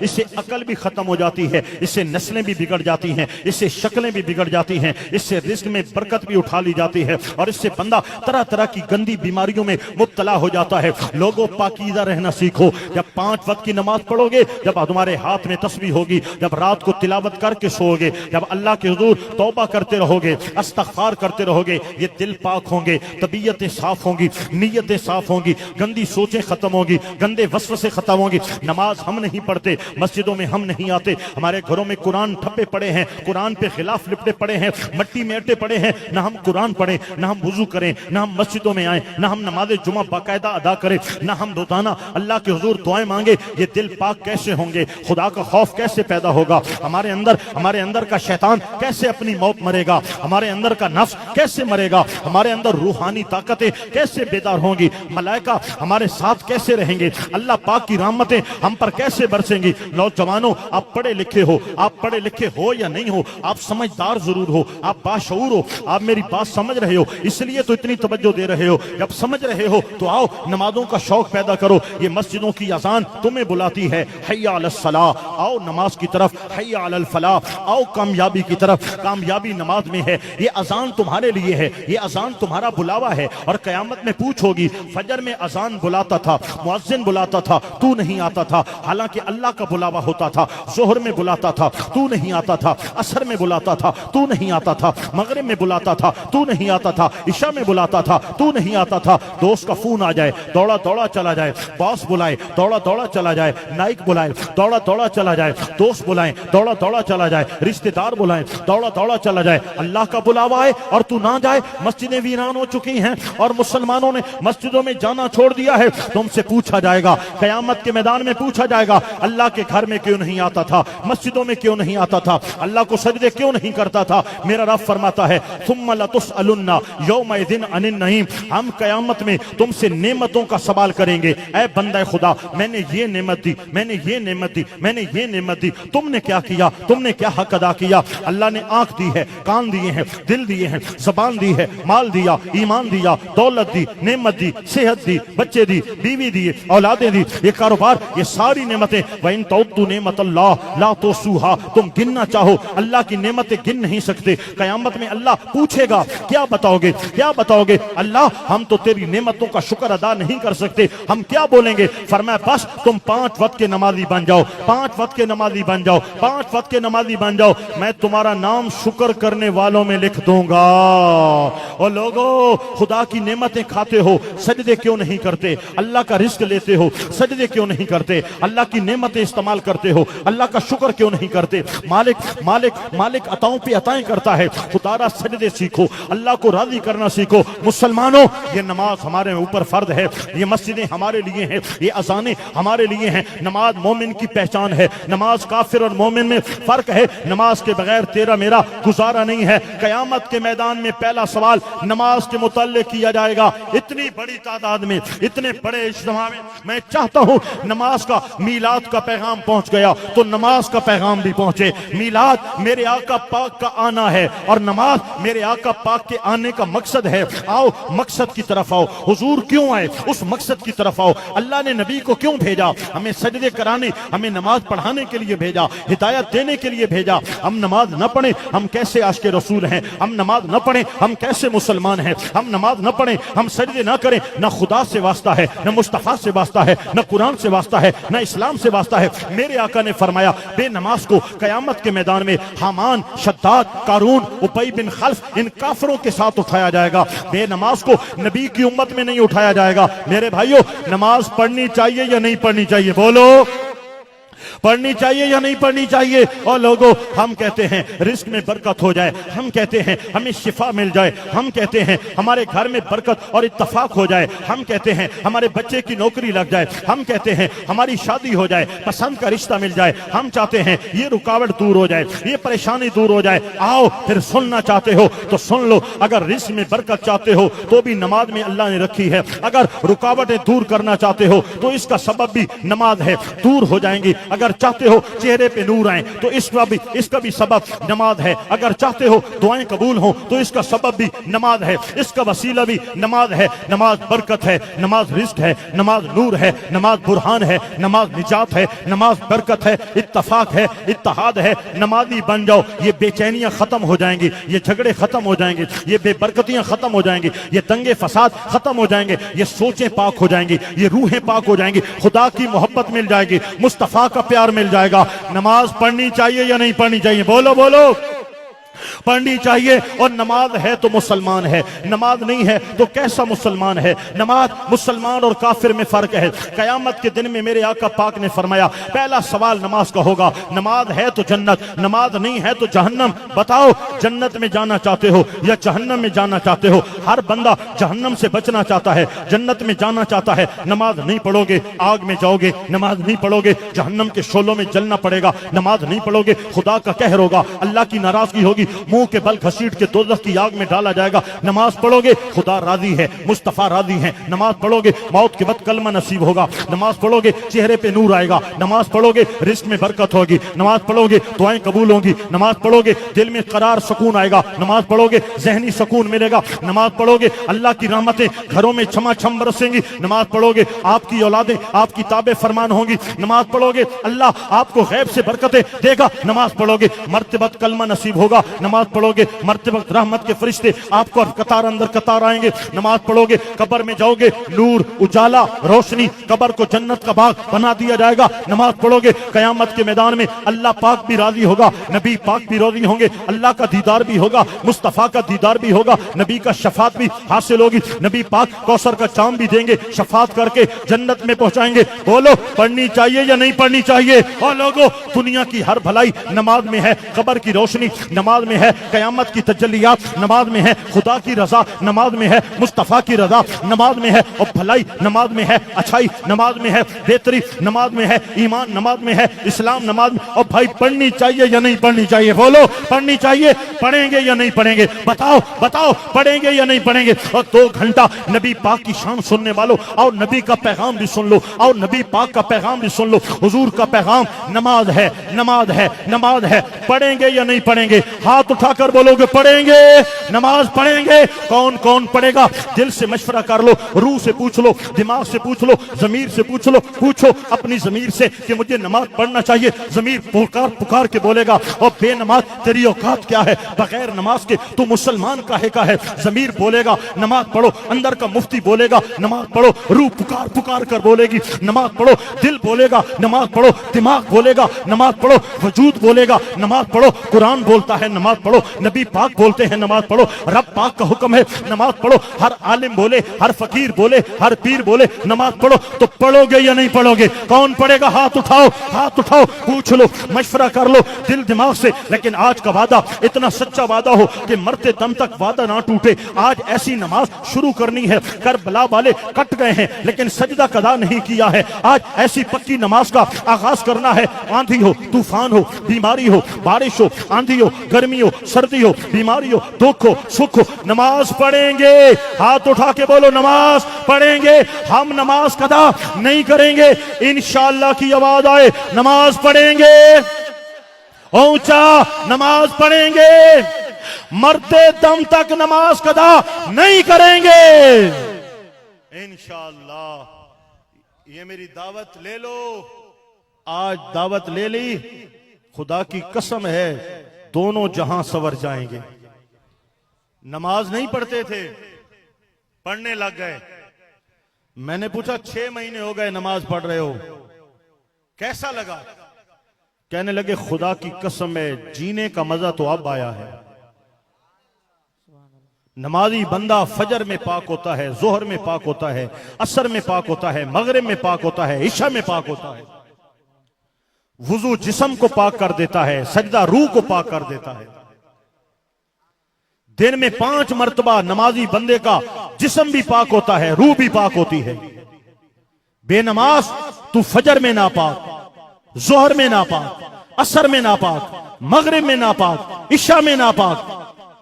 اس سے عقل بھی ختم ہو جاتی ہے، اس سے نسلیں بھی بگڑ جاتی ہیں، اس سے شکلیں بھی بگڑ جاتی ہیں، اس سے رزق میں برکت بھی اٹھا لی جاتی ہے، اور اس سے بندہ طرح طرح کی گندی بیماریوں میں مبتلا ہو جاتا ہے۔ لوگوں پاکیزہ رہنا سیکھو۔ جب 5 وقت کی نماز پڑھو گے، جب تمہارے ہاتھ میں تسبیح ہوگی، جب رات کو تلاوت کر کے سو گے، جب اللہ کے حضور توبہ کرتے رہو گے، استغفار کرتے رہو گے، یہ دل پاک ہوں گے، طبیعتیں صاف ہوں گی، نیتیں صاف ہوں گی، گندی سوچیں ختم ہوں گی، گندے وسوسے ختم ہوں گی۔ نماز ہم نہیں پڑھتے، مسجدوں میں ہم نہیں آتے، ہمارے گھروں میں قرآن ٹھپے پڑے ہیں، قرآن پہ خلاف لپٹے پڑے ہیں، مٹی میں اٹے پڑے ہیں، نہ ہم قرآن پڑھیں، نہ ہم وضو کریں، نہ ہم مسجدوں میں آئیں، نہ ہم نماز جمعہ باقاعدہ ادا کریں، نہ ہم روزانہ اللہ کے حضور دعائیں مانگے۔ یہ دل پاک کیسے ہوں گے؟ خدا کا خوف کیسے پیدا ہوگا ہمارے اندر کا شیطان کیسے اپنی موت مرے گا؟ ہمارے اندر کا نفس کیسے مرے گا؟ ہمارے اندر روحانی طاقتیں کیسے بیدار ہوں گی؟ ملائکہ ہمارے ساتھ کیسے رہیں گے؟ اللہ پاک کی رحمتیں ہم پر کیسے برسیں گی؟ نوجوانوں، آپ پڑھے لکھے ہو یا نہیں ہو، آپ سمجھدار ضرور ہو، آپ باشعور ہو، آپ میری بات سمجھ رہے ہو، اس لیے تو اتنی توجہ دے رہے ہو۔ جب سمجھ رہے ہو تو آؤ نمازوں کا شوق پیدا کرو۔ یہ مسجدوں کی اذان تمہیں بلاتی ہے، حی علی الصلاۃ، آؤ نماز کی طرف، حی علی الفلاح، آؤ کامیابی کی طرف، کامیابی نماز میں ہے۔ یہ اذان تمہارے لیے ہے، یہ اذان تمہارا بلاوا ہے، اور قیامت میں پوچھو گی، فجر میں اذان بلاتا تھا، مؤذن بلاتا تھا، تو نہیں آتا تھا، حالانکہ اللہ کا بلاوا ہوتا تھا۔ ظہر میں بلاتا تھا، تو نہیں آتا تھا، عصر میں بلاتا تھا، تو نہیں آتا تھا، مغرب میں بلاتا تھا، تو نہیں آتا تھا، عشاء میں بلاتا تھا، تو نہیں آتا تھا۔ دوست کا فون آ جائے، دوڑا دوڑا چلا جائے، باس بلائے، دوڑا دوڑا چلا جائے، نائک بلائے، دوڑا دوڑا چلا جائے، دوست بلائیں، دوڑا دوڑا چلا جائے، رشتہ دار بلائیں، دوڑا دوڑا چلا جائے۔ اللہ کا بلاوا ہے اور تو نہ جائے۔ مسجدیں ویران ہو چکی ہیں اور مسلمانوں نے مسجدوں میں جانا چھوڑ دیا ہے۔ تم سے پوچھا جائے گا، قیامت کے میدان میں پوچھا جائے گا، اللہ کے گھر میں کیوں نہیں آتا تھا؟ مسجدوں میں کیوں نہیں آتا تھا؟ اللہ کو سجدے کیوں نہیں کرتا تھا؟ میرا رب فرماتا ہے، ثم لتسألن یومئذ عن النعیم، ہم قیامت میں تم سے نعمتوں کا سوال کریں گے۔ اے بندہ خدا، میں نے یہ نعمت دی، میں نے یہ نعمت دی، میں نے یہ نعمت دی، تم نے کیا کیا؟ تم نے کیا حق ادا کیا؟ اللہ نے آنکھ دی ہے، کان دیے ہیں، دل دیے ہیں، زبان دی ہے، مال دیا، ایمان دیا، دولت دی، نعمت دی، صحت دی، بچے دی، بیوی دی، اولادیں دی، یہ کاروبار، یہ ساری نعمتیں۔ وَإِن تَعُدُّوا نِعْمَتَ اللَّهِ لَا تُحْصُوهَا، تم گننا چاہو اللہ کی نعمتیں گن نہیں سکتے۔ قیامت میں اللہ پوچھے گا، کیا بتاؤ گے؟ کیا بتاؤ گے؟ اللہ ہم تو تیری نعمتوں کا شکر ادا نہیں کر سکتے، ہم کیا بولیں گے؟ فرمایا بس تم 5 وقت کے نمازی بن جاؤ، 5 وقت کے نمازی بن جاؤ، 5 وقت کے نمازی بن جاؤ، میں تمہارا نام شکر کرنے والوں میں لکھ دوں گا۔ اور لوگوں، خدا کی نعمتیں کھاتے ہو، سجدے کیوں نہیں کرتے؟ اللہ کا رزق لیتے ہو، سجدے کیوں نہیں کرتے؟ اللہ کی نعمتیں استعمال کرتے ہو، اللہ کا شکر کیوں نہیں کرتے؟ مالک عطاؤں پہ عطائیں کرتا ہے۔ خدا را سجدے سیکھو، اللہ کو راضی کرنا سیکھو۔ مسلمانوں، یہ نماز ہمارے اوپر فرض ہے، یہ مسجدیں ہمارے لیے ہیں، یہ اذانیں ہمارے لیے ہیں۔ نماز مومن کی پہچان ہے، نماز کافر اور مومن میں فرق ہے۔ نماز کے بغیر تیرا میرا گزارا نہیں ہے۔ قیامت کے میدان میں پہلا سوال نماز کے متعلق کیا جائے گا۔ اتنی بڑی تعداد میں، اتنے بڑے اجتماع میں چاہتا ہوں نماز کا، میلاد کا پیغام پہنچ گیا تو نماز کا پیغام بھی پہنچے۔ میلاد میرے آقا پاک کا آنا ہے، اور نماز میرے آقا پاک کے آنے کا مقصد ہے۔ آؤ مقصد کی طرف آؤ۔ حضور کیوں آئے؟ اس مقصد کی طرف آؤ۔ اللہ نے نبی کو کیوں بھیجا؟ ہمیں سجدے کرانے، ہمیں نماز پڑھانے کے لیے بھیجا، ہدایت دینے کے لیے بھیجا۔ ہم نماز نہ پڑھیں ہم کیسے عاشق رسول ہیں؟ ہم نماز نہ پڑھیں ہم کیسے مسلمان ہیں؟ ہم نماز نہ پڑھیں، ہم سجدے نہ کریں، نہ خدا سے واسطہ ہے، نہ مصطفیٰ سے واسطہ ہے، نہ قرآن سے واسطہ ہے، نہ اسلام سے واسطہ ہے۔ میرے آقا نے فرمایا بے نماز کو قیامت کے میدان میں حامان، شداد، قارون، ابی بن خلف، ان کافروں کے ساتھ اٹھایا جائے گا۔ بے نماز کو نبی کی امت میں نہیں اٹھایا جائے گا۔ میرے بھائیوں، نماز پڑھنی چاہیے یا نہیں پڑھنی چاہیے؟ بولو، پڑھنی چاہیے یا نہیں پڑھنی چاہیے؟ اور لوگوں، ہم کہتے ہیں رزق میں برکت ہو جائے، ہم کہتے ہیں ہمیں شفا مل جائے، ہم کہتے ہیں ہمارے گھر میں برکت اور اتفاق ہو جائے، ہم کہتے ہیں ہمارے بچے کی نوکری لگ جائے، ہم کہتے ہیں ہماری شادی ہو جائے، پسند کا رشتہ مل جائے، ہم چاہتے ہیں یہ رکاوٹ دور ہو جائے، یہ پریشانی دور ہو جائے۔ آؤ پھر سننا چاہتے ہو تو سن لو، اگر رزق میں برکت چاہتے ہو تو بھی نماز میں اللہ نے رکھی ہے، اگر رکاوٹیں دور کرنا چاہتے ہو تو اس کا سبب بھی نماز ہے، دور ہو جائیں گی۔ اگر اگر چاہتے ہو چہرے پہ نور آئیں تو اس کا بھی سبب نماز ہے. اگر چاہتے ہو دعائیں قبول ہوں تو اس کا سبب بھی نماز ہے, اس کا وسیلہ بھی نماز ہے. نماز برکت ہے, نماز رزق ہے, نماز نور ہے, نماز برہان ہے, نماز نجات ہے, نماز برکت ہے, اتفاق ہے, اتحاد ہے. نمازی بن جاؤ, یہ بے چینیاں ختم ہو جائیں گی, یہ جھگڑے ختم ہو جائیں گے, یہ بے برکتیاں ختم ہو جائیں گی, یہ دنگے فساد ختم ہو جائیں گے, یہ سوچیں پاک ہو جائیں گی, یہ روحیں پاک ہو جائیں گی, خدا کی محبت مل جائے گی, مصطفیٰ کا پیار مل جائے گا. نماز پڑھنی چاہیے یا نہیں پڑھنی چاہیے؟ بولو بولو. پڑھنی چاہیے. اور نماز ہے تو مسلمان ہے, نماز نہیں ہے تو کیسا مسلمان ہے؟ نماز مسلمان اور کافر میں فرق ہے. قیامت کے دن میں میرے آقا پاک نے فرمایا پہلا سوال نماز کا ہوگا, نماز ہے تو جنت, نماز نہیں ہے تو جہنم. بتاؤ جنت میں جانا چاہتے ہو یا جہنم میں جانا چاہتے ہو؟ ہر بندہ جہنم سے بچنا چاہتا ہے, جنت میں جانا چاہتا ہے. نماز نہیں پڑھو گے آگ میں جاؤ گے, نماز نہیں پڑھو گے جہنم کے شعلوں میں جلنا پڑے گا, نماز نہیں پڑھو گے خدا کا قہر ہوگا, اللہ کی ناراضگی ہوگی, منہ کے بل گھسیٹ کے دوزخ کی آگ میں ڈالا جائے گا. نماز پڑھو گے خدا راضی ہے, مصطفیٰ راضی ہیں. نماز پڑھو گے موت کے وقت کلمہ نصیب ہوگا, نماز پڑھو گے چہرے پہ نور آئے گا, نماز پڑھو گے رزق میں برکت ہوگی, نماز پڑھو گے دعائیں قبول ہوں گی, نماز پڑھو گے دل میں قرار سکون آئے گا, نماز پڑھو گے ذہنی سکون ملے گا, نماز پڑھو گے اللہ کی رحمتیں گھروں میں چھما چھم برسیں گی, نماز پڑھو گے آپ کی اولادیں آپ کی تابع فرمان ہوں گی, نماز پڑھو گے اللہ آپ کو غیب سے برکتیں دے گا, نماز پڑھو گے مرتبت کلمہ نصیب ہوگا, نماز پڑھو گے مرتبت رحمت کے فرشتے آپ کو قطار اندر قطار آئیں گے, نماز پڑھو گے قبر میں جاؤ گے نور اجالا روشنی, قبر کو جنت کا باغ بنا دیا جائے گا. نماز پڑھو گے قیامت کے میدان میں اللہ پاک بھی راضی ہوگا, نبی پاک بھی راضی ہوں گے, اللہ کا دیدار بھی ہوگا, مصطفیٰ کا دیدار بھی ہوگا, نبی کا شفاعت بھی حاصل ہوگی, نبی پاک کوثر کا جام بھی دیں گے, شفاعت کر کے جنت میں پہنچائیں گے. بولو پڑھنی چاہیے یا نہیں پڑھنی چاہیے؟ اور لوگوں دنیا کی ہر بھلائی نماز میں ہے, قبر کی روشنی نماز میں ہے, قیامت کی تجلیات نماز میں ہے, خدا کی رضا نماز میں ہے, مصطفیٰ کی رضا نماز میں ہے, اور بھلائی نماز میں ہے, اچھائی نماز میں ہے, بہتری نماز میں ہے, ایمان نماز میں ہے, اسلام نماز میں. اور بھائی پڑھنی چاہیے یا نہیں پڑھنی چاہیے؟ بولو پڑھنی چاہیے. پڑھیں گے یا نہیں پڑھیں گے؟ بتاؤ بتاؤ پڑھیں گے یا نہیں پڑھیں گے؟ اور 2 گھنٹہ نبی پاک کی شان سننے والوں اور نبی کا پیغام بھی سن لو, اور نبی پاک کا پیغام بھی سن لو. حضور کا پیغام نماز ہے, نماز ہے, نماز ہے. پڑھیں گے یا نہیں پڑھیں گے؟ ہاتھ اٹھا کر بولو گے پڑھیں گے. نماز پڑھیں گے. کون کون پڑھے گا؟ دل سے مشورہ کر لو, روح سے پوچھ لو, دماغ سے پوچھ لو, ضمیر سے پوچھ لو, پوچھو اپنی ضمیر سے کہ مجھے نماز پڑھنا چاہیے. ضمیر پکار پکار کے بولے گا, اور بے نماز تیری اوقات کیا ہے؟ بغیر نماز کے تو مسلمان کاہے کا ہے؟ ضمیر بولے گا نماز پڑھو, اندر کا مفتی بولے گا نماز پڑھو, روح پکار پکار کر بولے گی نماز پڑھو, دل بولے گا نماز پڑھو, دماغ بولے گا نماز پڑھو, وجود بولے گا نماز پڑھو, قرآن بولتا ہے نماز پڑھو, نبی پاک بولتے ہیں نماز پڑھو, رب پاک کا حکم ہے نماز پڑھو. ہر عالم بولے, ہر فقیر بولے, ہر پیر بولے نماز پڑھو. تو پڑھو گے یا نہیں پڑھو گے؟ کون پڑھے گا؟ ہاتھ اٹھاؤ, ہاتھ اٹھاؤ. پوچھ لو, مشورہ کر لو دل دماغ سے. لیکن آج کا وعدہ اتنا سچا وعدہ ہو کہ مرتے دم تک وعدہ نہ ٹوٹے. آج ایسی نماز شروع کرنی ہے, کربلا والے کٹ گئے ہیں لیکن سجدہ قضا نہیں کیا ہے. آج ایسی پکی نماز کا آغاز کرنا ہے. آندھی ہو, طوفان ہو, بیماری ہو, بارش ہو, آندھی ہو, گرمی ہو, سردی ہو, بیماری ہو, دکھ ہو, سکھ ہو, نماز پڑھیں گے. ہاتھ اٹھا کے بولو نماز پڑھیں گے. ہم نماز قضا نہیں کریں گے. انشاءاللہ کی آواز آئے نماز پڑھیں گے. اونچا نماز پڑھیں گے. مرتے دم تک نماز قضا نہیں کریں گے انشاءاللہ. یہ میری دعوت لے لو. آج دعوت لے لی, خدا کی قسم ہے دونوں جہاں سور جائیں گے. نماز نہیں پڑھتے تھے, پڑھنے لگ گئے. میں نے پوچھا 6 مہینے ہو گئے نماز پڑھ رہے ہو, کیسا لگا؟ کہنے لگے خدا کی قسم ہے جینے کا مزہ تو اب آیا ہے. نمازی بندہ فجر میں پاک ہوتا ہے, ظہر میں پاک ہوتا ہے, عصر میں پاک ہوتا ہے, مغرب میں پاک ہوتا ہے, عشاء میں پاک ہوتا ہے. وضو جسم کو پاک کر دیتا ہے, سجدہ روح کو پاک کر دیتا ہے. دن میں 5 مرتبہ نمازی بندے کا جسم بھی پاک ہوتا ہے, روح بھی پاک ہوتی ہے. بے نماز تو فجر میں ناپاک, ظہر میں ناپاک, عصر میں ناپاک, مغرب میں ناپاک, عشاء میں ناپاک.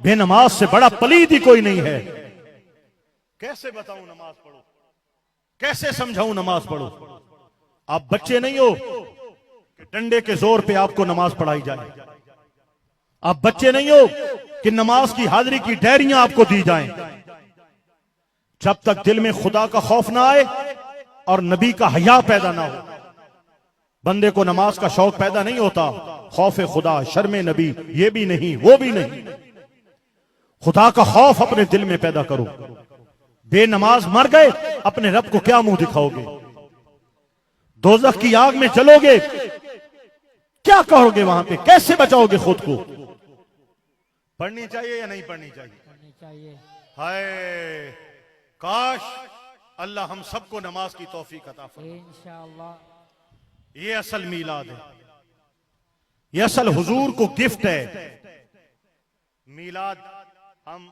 بے نماز سے بڑا پلید ہی کوئی نہیں ہے. کیسے بتاؤں نماز پڑھو, کیسے سمجھاؤں نماز پڑھو؟ آپ بچے نہیں ہو کہ ڈنڈے کے زور پہ آپ کو نماز پڑھائی جائے. آپ بچے نہیں ہو کہ نماز کی حاضری کی ڈائریاں آپ کو دی جائیں. جب تک دل میں خدا کا خوف نہ آئے اور نبی کا حیا پیدا نہ ہو، بندے کو نماز کا شوق پیدا نہیں ہوتا. خوف خدا، شرم نبی، یہ بھی نہیں وہ بھی نہیں. خدا کا خوف اپنے دل میں پیدا کرو. بے نماز مر گئے، اپنے رب کو کیا منہ دکھاؤ گے؟ دوزخ کی آگ میں جلو گے، کیا کہو گے وہاں پہ؟ کیسے بچاؤ گے خود کو؟ پڑھنی چاہیے یا نہیں پڑھنی چاہیے؟ ہائے کاش اللہ ہم سب کو نماز کی توفیق عطا فرمائے انشاءاللہ. یہ اصل میلاد ہے، یہ اصل حضور کو گفٹ ہے. میلاد ہم